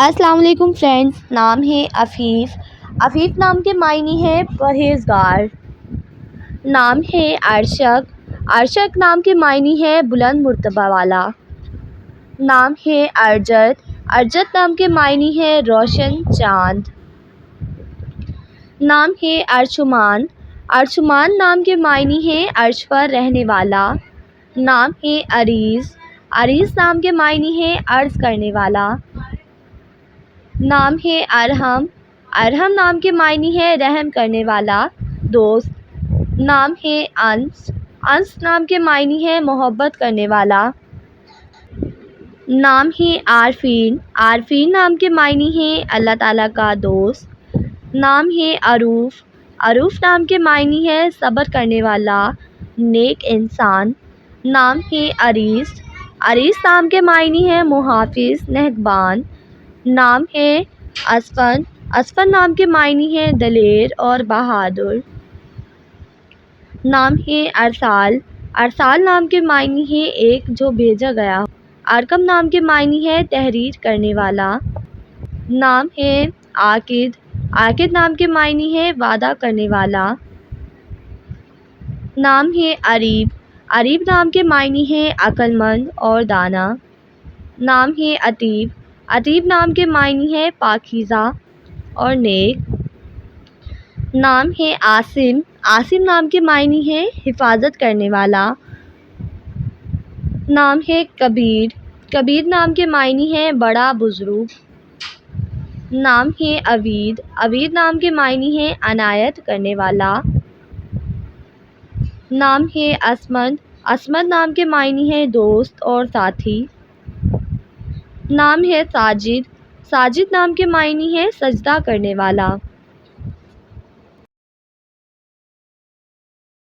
السلام علیکم فرینڈز، نام ہے عفیف۔ عفیف نام کے معنی ہے پرہیزگار۔ نام ہے ارشق۔ ارشق نام کے معنی ہے بلند مرتبہ والا۔ نام ہے ارجت۔ ارجت نام کے معنی ہے روشن چاند۔ نام ہے ارجمان۔ ارجمان نام کے معنی ہے عرش پر رہنے والا۔ نام ہے عریض۔ عریض نام کے معنی ہے عرض کرنے والا۔ نام ہے ارحم۔ ارحم نام کے معنی ہے رحم کرنے والا، دوست۔ نام ہے انس۔ انس نام کے معنی ہے محبت کرنے والا۔ نام ہے عارفین۔ عارفین نام کے معنی ہے اللہ تعالیٰ کا دوست۔ نام ہے عروف۔ عروف نام کے معنی ہے صبر کرنے والا، نیک انسان۔ نام ہے عریس۔ عریس نام کے معنی ہے محافظ، نگہبان۔ نام ہے اسفن۔ اسفن نام کے معنی ہے دلیر اور بہادر۔ نام ہے ارسال۔ ارسال نام کے معنی ہے ایک جو بھیجا گیا ہو۔ ارقم نام کے معنی ہے تحریر کرنے والا۔ نام ہے عاقد۔ عاقد نام کے معنی ہے وعدہ کرنے والا۔ نام ہے عریب۔ عریب نام کے معنی ہے عقل مند اور دانا۔ نام ہے عتیب۔ عتیب نام کے معنی ہے پاکیزہ اور نیک۔ نام ہے عاصم۔ عاصم نام کے معنی ہے حفاظت کرنے والا۔ نام ہے کبیر۔ کبیر نام کے معنی ہے بڑا بزرگ۔ نام ہے عوید۔ عوید نام کے معنی ہے عنایت کرنے والا۔ نام ہے عصمت۔ عصمت نام کے معنی ہے دوست اور ساتھی۔ نام ہے ساجد۔ ساجد نام کے معنی ہے سجدہ کرنے والا۔